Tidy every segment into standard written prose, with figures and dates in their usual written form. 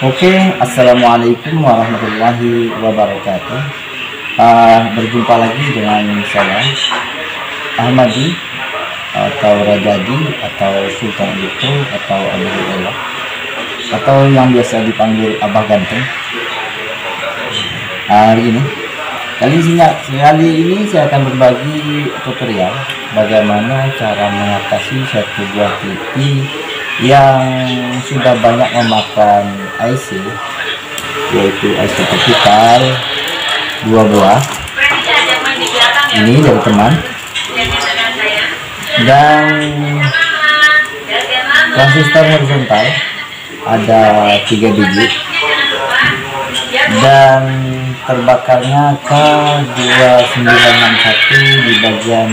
Oke, assalamualaikum warahmatullahi wabarakatuh. Berjumpa lagi dengan saya Ahmadi atau Rajadi atau Sultan itu atau Abu Allah atau yang biasa dipanggil Abah Ganteng. Kali ini saya akan berbagi tutorial bagaimana cara mengatasi satu buah TV yang sudah banyak memakan IC, yaitu IC vertikal 2 buah ini dari teman, dan transistor horizontal ada 3 biji, dan terbakarnya K2961 di bagian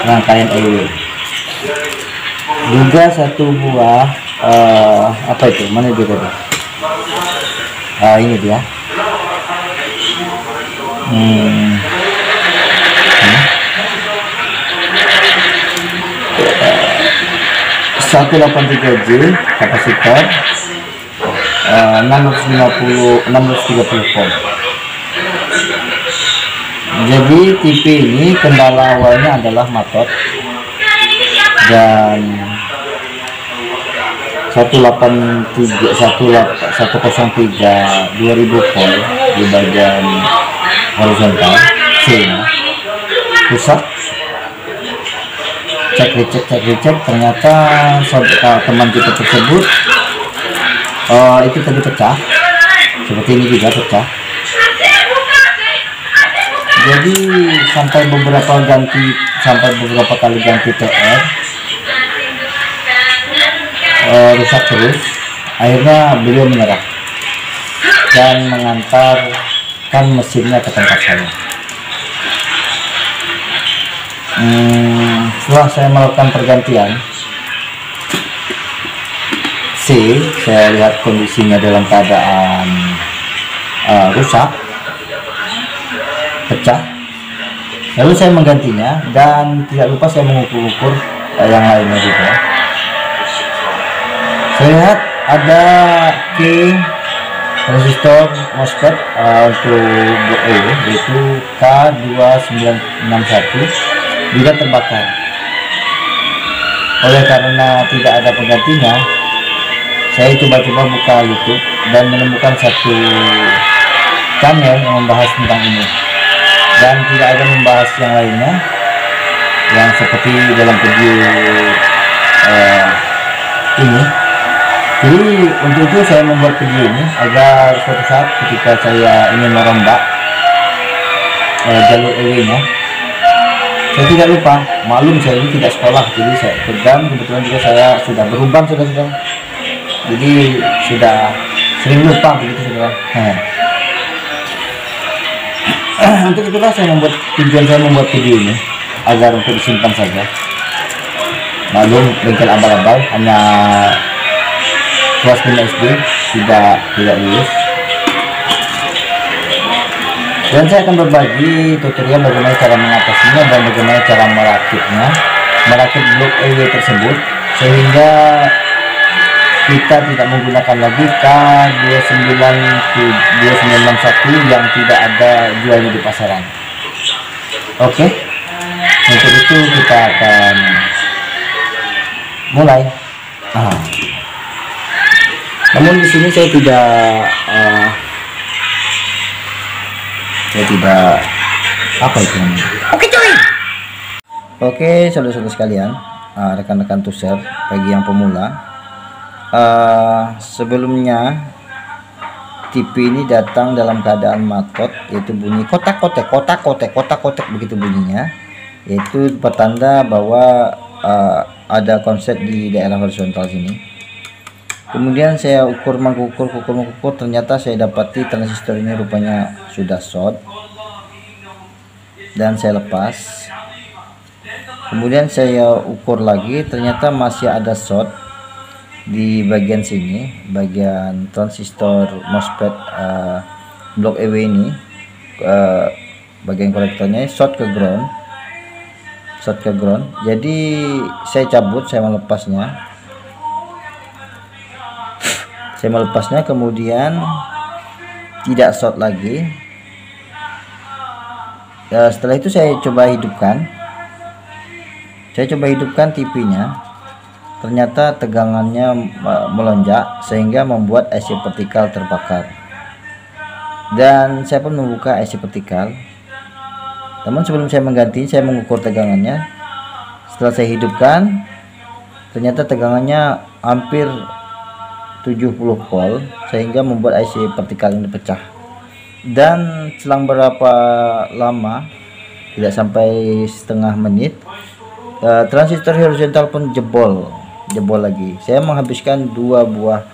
rangkaian EW. Juga satu buah apa itu, mana dia tadi? Ini dia. 183J kapasitor, 630 volt. Jadi TV ini kendala awalnya adalah matot, dan 103 2000 volt di bagian horizontal C rusak. Cek ternyata teman kita tersebut itu tadi pecah, seperti ini juga pecah. Jadi sampai beberapa kali ganti TR rusak terus. Akhirnya beliau menyerah dan mengantarkan mesinnya ke tempat saya. Setelah saya melakukan pergantian C, saya lihat kondisinya dalam keadaan rusak, pecah. Lalu saya menggantinya, dan tidak lupa saya mengukur-ukur yang lainnya juga. Saya lihat ada resistor MOSFET untuk blok E, yaitu K2961 juga terbakar. Oleh karena tidak ada penggantinya, saya coba-coba buka YouTube dan menemukan satu channel yang membahas tentang ini, dan tidak ada membahas yang lainnya yang seperti dalam video ini. Jadi untuk itu saya membuat video ini agar suatu saat ketika saya ingin merombak jalur EW nya, saya tidak lupa. Maklum saya ini tidak sekolah, jadi saya pegang, kebetulan juga saya sudah berubah sudah, jadi sudah sering lupa begitu saudara. Untuk itulah tujuan saya membuat video ini agar untuk disimpan saja. Maklum bengkel abal-abal, hanya kelas 5 SD, tidak lulus. Dan saya akan berbagi tutorial bagaimana cara mengatasinya dan bagaimana cara merakit blok EW tersebut, sehingga kita tidak menggunakan lagi K2961 yang tidak ada jualnya di pasaran. Oke, untuk itu kita akan mulai. Namun di sini saya tidak apa itu namanya. Oke, saudara-saudara sekalian, rekan-rekan tuser bagi yang pemula, sebelumnya TV ini datang dalam keadaan matot, yaitu bunyi kotak-kotak begitu bunyinya, yaitu pertanda bahwa ada konslet di daerah horizontal sini. Kemudian saya mengukur, ternyata saya dapati transistor ini rupanya sudah short, dan saya lepas. Kemudian saya ukur lagi, ternyata masih ada short di bagian sini, bagian transistor MOSFET blok EW ini, bagian kolektornya short ke ground. Jadi saya cabut, saya melepasnya. Saya melepasnya, kemudian tidak short lagi. Setelah itu saya coba hidupkan. TV-nya. Ternyata tegangannya melonjak sehingga membuat IC vertikal terbakar. Dan saya pun membuka IC vertikal. Namun sebelum saya mengganti, saya mengukur tegangannya. Setelah saya hidupkan, ternyata tegangannya hampir 70 volt sehingga membuat IC vertikal ini pecah. Dan selang berapa lama, tidak sampai setengah menit, transistor horizontal pun jebol lagi. Saya menghabiskan 2 buah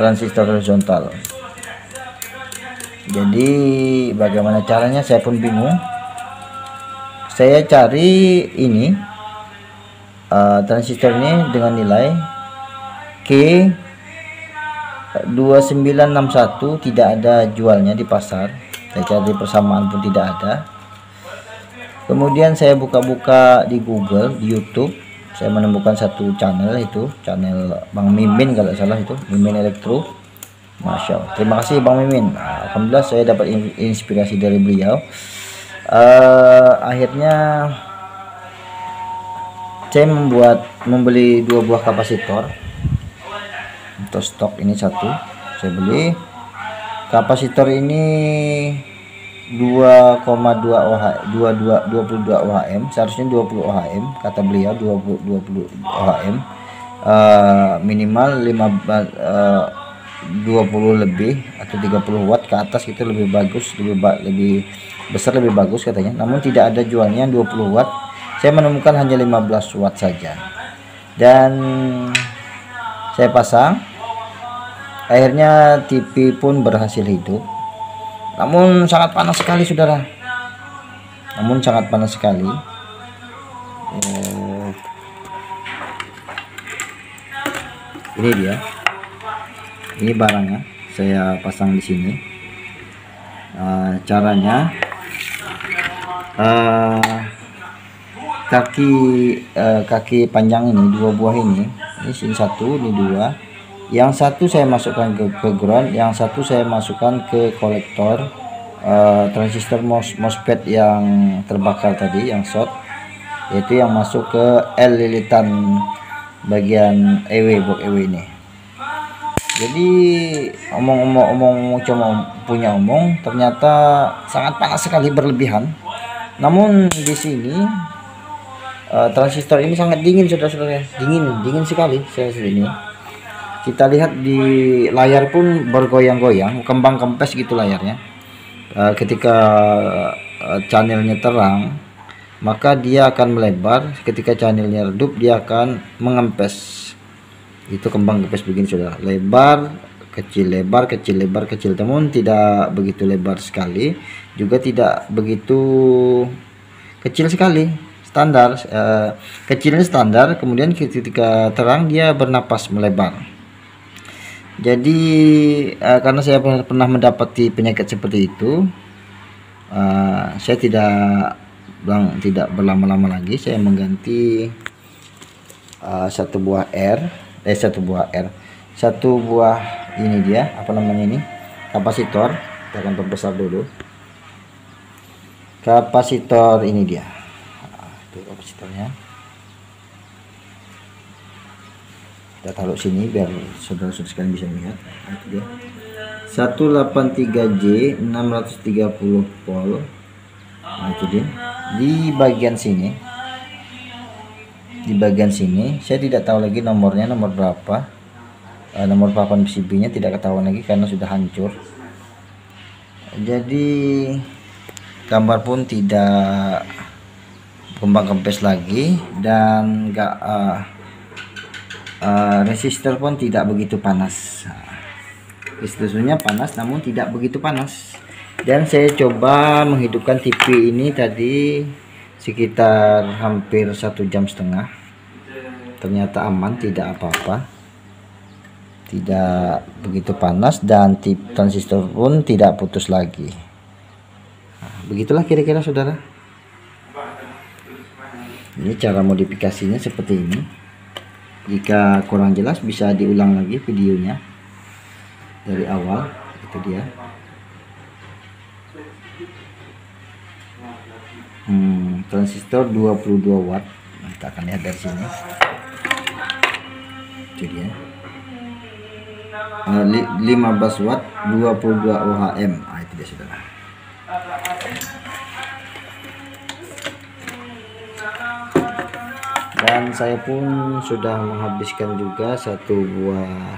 transistor horizontal. Jadi bagaimana caranya saya pun bingung. Saya cari ini transistor ini dengan nilai K2961, tidak ada jualnya di pasar. Saya cari persamaan pun tidak ada. Kemudian saya buka-buka di Google, di YouTube. Saya menemukan satu channel, itu channel Bang Mimin kalau salah, itu Mimin Elektro. Masya Allah, terima kasih Bang Mimin. Alhamdulillah saya dapat inspirasi dari beliau. Akhirnya saya membeli 2 buah kapasitor untuk stok. Ini satu saya beli. Kapasitor ini 22 ohm, seharusnya 20 ohm kata beliau, 20 ohm, minimal 20 lebih atau 30 watt ke atas itu lebih bagus, lebih besar, lebih bagus katanya. Namun tidak ada jualnya 20 watt. Saya menemukan hanya 15 watt saja, dan saya pasang. Akhirnya TV pun berhasil hidup. Namun sangat panas sekali, saudara. Ini dia. Ini barangnya. Saya pasang di sini. Caranya, kaki panjang ini, 2 buah ini satu, ini 2. Yang satu saya masukkan ke ground, yang satu saya masukkan ke kolektor transistor MOSFET yang terbakar tadi, yang short, yaitu yang masuk ke L lilitan bagian blok EW ini. Jadi omong cuma punya omong, ternyata sangat panas sekali, berlebihan. Namun di sini transistor ini sangat dingin, saudara-saudara, dingin sekali. Ini kita lihat di layar pun bergoyang-goyang, kembang kempes gitu layarnya. Ketika channelnya terang, maka dia akan melebar. Ketika channelnya redup, dia akan mengempes. Itu kembang kempes begini, saudara, lebar kecil, lebar kecil, lebar kecil. Namun tidak begitu lebar sekali, juga tidak begitu kecil sekali, standar. Kecilnya standar, kemudian ketika terang dia bernapas melebar. Jadi karena saya pernah mendapati penyakit seperti itu, saya tidak berlama-lama lagi. Saya mengganti satu buah ini dia, apa namanya ini, kapasitor. Kita akan perbesar dulu. Kapasitor ini dia. Itu kapasitornya. Kita taruh sini biar saudara-saudara sekalian bisa lihat. Itu dia, 183J 630 volt. Itu dia. Di bagian sini saya tidak tahu lagi nomornya, nomor berapa, nomor papan PCB nya tidak ketahuan lagi karena sudah hancur. Jadi gambar pun tidak kembang kempes lagi, dan enggak resistor pun tidak begitu panas. Resistornya panas namun tidak begitu panas. Dan saya coba menghidupkan TV ini tadi sekitar hampir 1,5 jam. Ternyata aman, tidak apa-apa, tidak begitu panas, dan transistor pun tidak putus lagi. Begitulah kira-kira, saudara. Ini cara modifikasinya seperti ini. Jika kurang jelas bisa diulang lagi videonya. dari awal. Itu dia. Transistor 22 watt. Kita akan lihat dari sini. Itu dia. 15 watt 22 ohm. Itu dia saudara. Dan saya pun sudah menghabiskan juga satu buah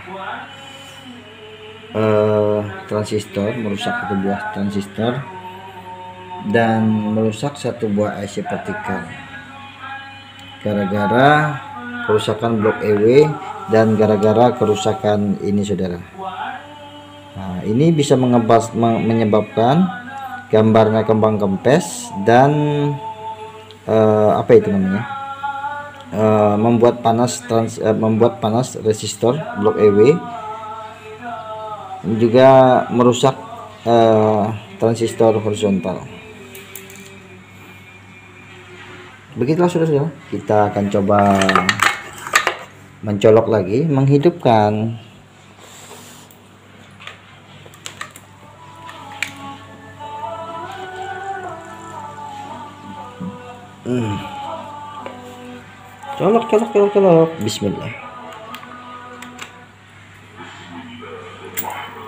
transistor, merusak satu buah transistor dan merusak satu buah IC partikel gara-gara kerusakan blok EW dan gara-gara kerusakan ini saudara. Nah, ini bisa menyebabkan gambarnya kembang kempes dan apa itu namanya, membuat panas resistor blok EW, juga merusak transistor horizontal. Begitulah saudara, kita akan coba mencolok lagi, menghidupkan. Colok. Bismillah.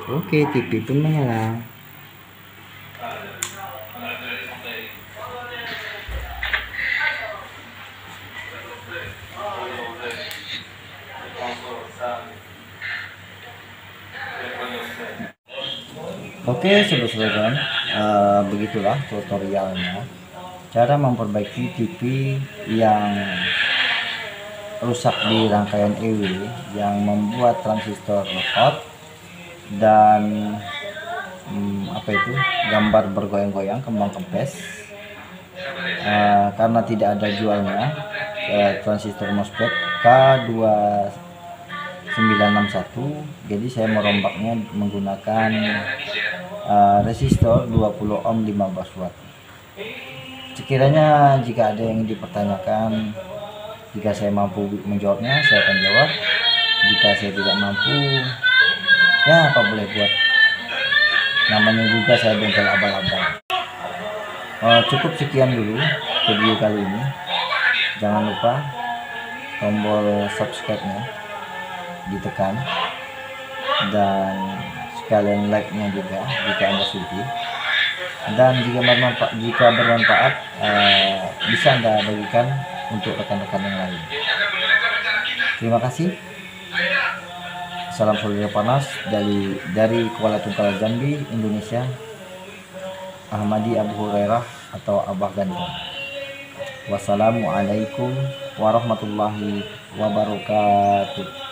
Oke, TV pun menyala. Oke, saudara-saudara, begitulah tutorialnya cara memperbaiki TV yang rusak di rangkaian EW yang membuat transistor hot dan apa itu, gambar bergoyang-goyang, kembang kempes, karena tidak ada jualnya transistor MOSFET K2961. Jadi saya merombaknya menggunakan resistor 20 ohm 15 watt. Sekiranya jika ada yang dipertanyakan, jika saya mampu menjawabnya, saya akan jawab. Jika saya tidak mampu, ya apa boleh buat, namanya juga saya bengkel abal-abal. Cukup sekian dulu video kali ini. Jangan lupa tombol subscribe-nya ditekan dan sekalian like-nya juga jika Anda suka. Dan jika bermanfaat, bisa Anda bagikan untuk rekan-rekan yang lain. Terima kasih. Salam saudara panas dari Kuala Tungkal Jambi, Indonesia. Ahmadi Abu Hurairah atau Abah Ganteng. Wassalamualaikum warahmatullahi wabarakatuh.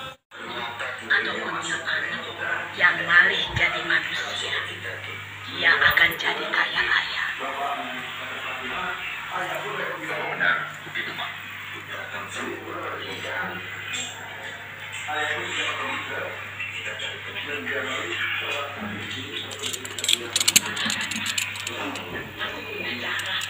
Yang malih jadi manusia, dia akan jadi kaya-kaya. Darah